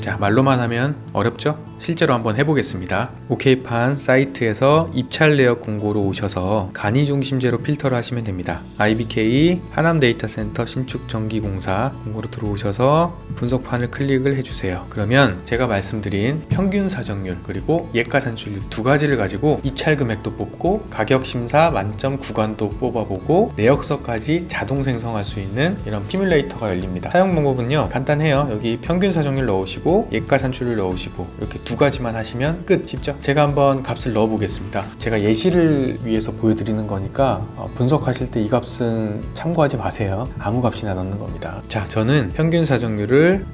자, 말로만 하면 어렵죠? 실제로 한번 해보겠습니다. 오케이판 사이트에서 입찰 내역 공고로 오셔서 간이중심제로 필터를 하시면 됩니다. IBK 하남데이터센터 신축전기공사 공고로 들어오셔서 분석판을 클릭을 해주세요. 그러면 제가 말씀드린 평균 사정률 그리고 예가 산출률 두 가지를 가지고 입찰 금액도 뽑고 가격 심사 만점 구간도 뽑아보고 내역서까지 자동 생성할 수 있는 이런 시뮬레이터가 열립니다. 사용 방법은요 간단해요. 여기 평균 사정률 넣으시고 예가 산출률 넣으시고 이렇게 두 가지만 하시면 끝. 쉽죠? 제가 한번 값을 넣어 보겠습니다. 제가 예시를 위해서 보여드리는 거니까 분석하실 때 이 값은 참고하지 마세요. 아무 값이나 넣는 겁니다. 자, 저는 평균 사정률을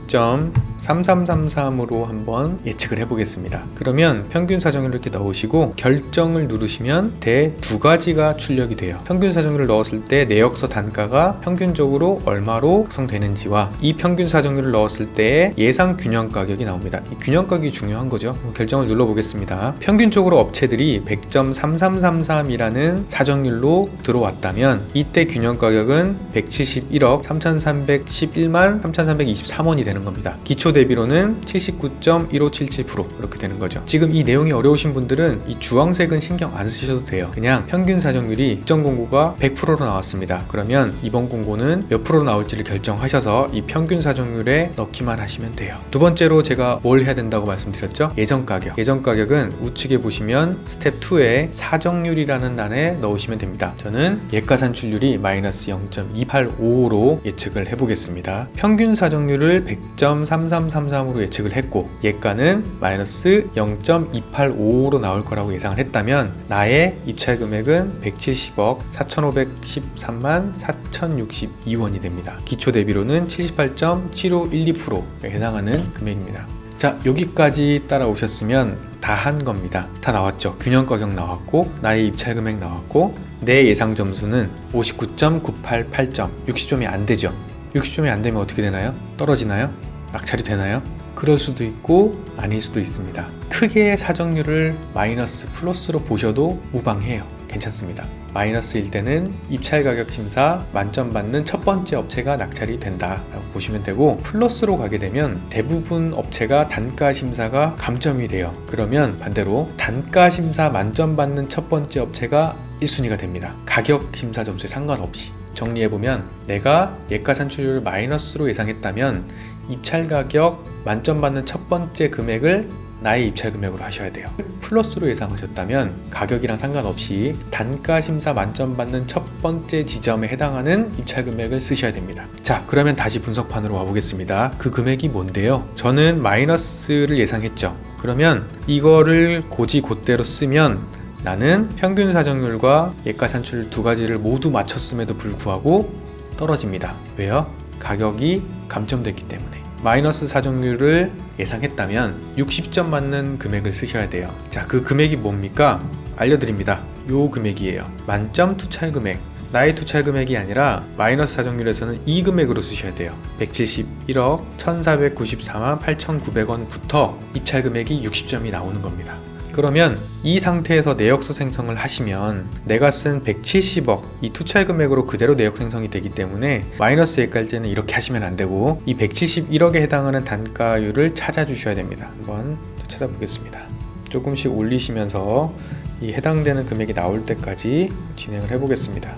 100.3333으로 한번 예측을 해보겠습니다. 그러면 평균 사정률을 이렇게 넣으시고 결정을 누르시면 대 두 가지가 출력이 돼요. 평균 사정률을 넣었을 때 내역서 단가가 평균적으로 얼마로 작성되는지와 이 평균 사정률을 넣었을 때의 예상 균형 가격이 나옵니다. 이 균형 가격이 중요한 거죠. 결정을 눌러보겠습니다. 평균적으로 업체들이 100.3333이라는 사정률로 들어왔다면 이때 균형 가격은 171억 3311만 3323원이 되는 겁니다. 기초 대비로는 79.1577% 이렇게 되는 거죠. 지금 이 내용이 어려우신 분들은 이 주황색은 신경 안 쓰셔도 돼요. 그냥 평균 사정률이 직전 공고가 100%로 나왔습니다. 그러면 이번 공고는 몇 프로 나올지를 결정하셔서 이 평균 사정률에 넣기만 하시면 돼요. 두 번째로 제가 뭘 해야 된다고 말씀드렸죠? 예전 가격. 예전 가격은 우측에 보시면 스텝 2에 사정률이라는 란에 넣으시면 됩니다. 저는 예가 산출률이 마이너스 0.285로 예측을 해보겠습니다. 평균 사정률을 100.3333으로 예측을 했고 예가는 마이너스 0.285로 나올 거라고 예상을 했다면 나의 입찰 금액은 170억 4513만 4062원이 됩니다. 기초 대비로는 78.7512%에 해당하는 금액입니다. 자, 여기까지 따라오셨으면 다 한 겁니다. 다 나왔죠. 균형 가격 나왔고 나의 입찰 금액 나왔고 내 예상 점수는 59.988점 60점이 안 되죠. 60점이 안 되면 어떻게 되나요? 떨어지나요? 낙찰이 되나요? 그럴 수도 있고 아닐 수도 있습니다. 크게 사정률을 마이너스 플러스로 보셔도 무방해요. 괜찮습니다. 마이너스일 때는 입찰 가격 심사 만점 받는 첫 번째 업체가 낙찰이 된다라고 보시면 되고 플러스로 가게 되면 대부분 업체가 단가 심사가 감점이 돼요. 그러면 반대로 단가 심사 만점 받는 첫 번째 업체가 1순위가 됩니다. 가격 심사 점수에 상관없이. 정리해보면 내가 예가 산출률을 마이너스로 예상했다면 입찰 가격 만점 받는 첫 번째 금액을 나의 입찰 금액으로 하셔야 돼요. 플러스로 예상하셨다면 가격이랑 상관없이 단가 심사 만점 받는 첫 번째 지점에 해당하는 입찰 금액을 쓰셔야 됩니다. 자, 그러면 다시 분석판으로 와보겠습니다. 그 금액이 뭔데요? 저는 마이너스를 예상했죠. 그러면 이거를 곧대로 쓰면 나는 평균 사정률과 예가 산출률 두 가지를 모두 맞췄음에도 불구하고 떨어집니다. 왜요? 가격이 감점됐기 때문에. 마이너스 사정률을 예상했다면 60점 맞는 금액을 쓰셔야 돼요. 자, 그 금액이 뭡니까? 알려드립니다. 요 금액이에요. 만점 투찰 금액. 나의 투찰 금액이 아니라 마이너스 사정률에서는 이 금액으로 쓰셔야 돼요. 171억 1494만 8900원부터 입찰 금액이 60점이 나오는 겁니다. 그러면 이 상태에서 내역서 생성을 하시면 내가 쓴 170억 이 투찰 금액으로 그대로 내역 생성이 되기 때문에 마이너스 예가일 때는 이렇게 하시면 안 되고 이 171억에 해당하는 단가율을 찾아주셔야 됩니다. 한번 찾아보겠습니다. 조금씩 올리시면서 이 해당되는 금액이 나올 때까지 진행을 해보겠습니다.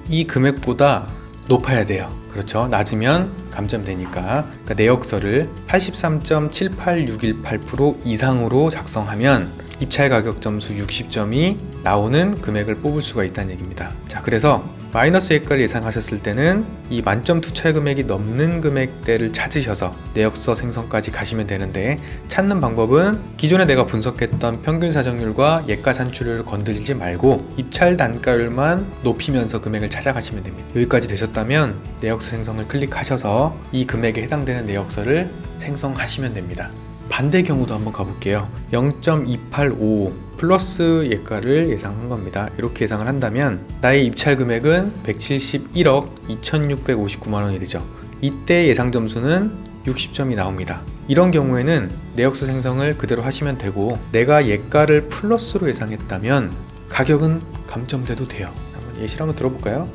이 금액보다 높아야 돼요. 그렇죠. 낮으면 감점되니까. 그러니까 내역서를 83.78618% 이상으로 작성하면 입찰 가격 점수 60점이 나오는 금액을 뽑을 수가 있다는 얘기입니다. 자, 그래서 마이너스 예가를 예상하셨을 때는 이 만점 투찰 금액이 넘는 금액대를 찾으셔서 내역서 생성까지 가시면 되는데 찾는 방법은 기존에 내가 분석했던 평균 사정률과 예가 산출률을 건드리지 말고 입찰 단가율만 높이면서 금액을 찾아가시면 됩니다. 여기까지 되셨다면 내역서 생성을 클릭하셔서 이 금액에 해당되는 내역서를 생성하시면 됩니다. 반대 경우도 한번 가볼게요. 0.285 플러스 예가를 예상한 겁니다. 이렇게 예상을 한다면 나의 입찰 금액은 171억 2659만 원이 되죠. 이때 예상 점수는 60점이 나옵니다. 이런 경우에는 내역서 생성을 그대로 하시면 되고, 내가 예가를 플러스로 예상했다면 가격은 감점돼도 돼요. 한번 예시를 한번 들어볼까요?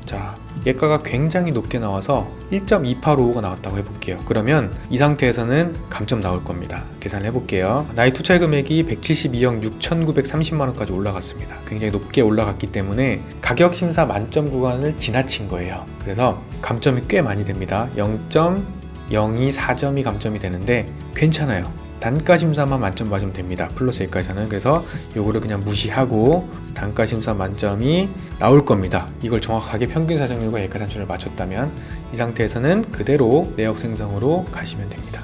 자, 예가가 굉장히 높게 나와서 1.2855가 나왔다고 해볼게요. 그러면 이 상태에서는 감점 나올 겁니다. 계산을 해볼게요. 나의 투자 금액이 172억 6,930만원까지 올라갔습니다. 굉장히 높게 올라갔기 때문에 가격 심사 만점 구간을 지나친 거예요. 그래서 감점이 꽤 많이 됩니다. 0.024점이 감점이 되는데 괜찮아요. 단가 심사만 만점 맞으면 됩니다. 플러스 예가에서는. 그래서 요거를 그냥 무시하고 단가 심사 만점이 나올 겁니다. 이걸 정확하게 평균 사정률과 예가 산출을 맞췄다면 이 상태에서는 그대로 내역 생성으로 가시면 됩니다.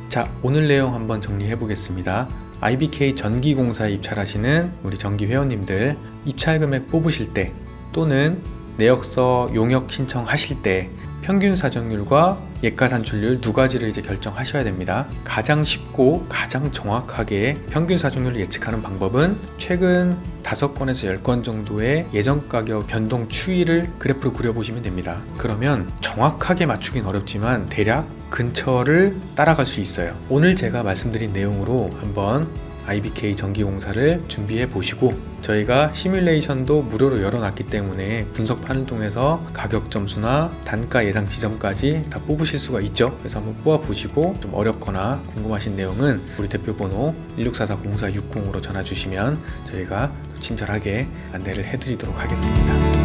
자, 오늘 내용 한번 정리해 보겠습니다. IBK 전기공사에 입찰하시는 우리 전기 회원님들, 입찰 금액 뽑으실 때 또는 내역서 용역 신청하실 때 평균 사정률과 예가 산출률 두 가지를 이제 결정하셔야 됩니다. 가장 쉽고 가장 정확하게 평균 사정률을 예측하는 방법은 최근 5건에서 10건 정도의 예전 가격 변동 추이를 그래프로 그려보시면 됩니다. 그러면 정확하게 맞추긴 어렵지만 대략 근처를 따라갈 수 있어요. 오늘 제가 말씀드린 내용으로 한번 IBK 전기공사를 준비해 보시고, 저희가 시뮬레이션도 무료로 열어놨기 때문에 분석판을 통해서 가격 점수나 단가 예상 지점까지 다 뽑으실 수가 있죠. 그래서 한번 뽑아 보시고, 좀 어렵거나 궁금하신 내용은 우리 대표 번호 1644-0460으로 전화 주시면 저희가 친절하게 안내를 해드리도록 하겠습니다.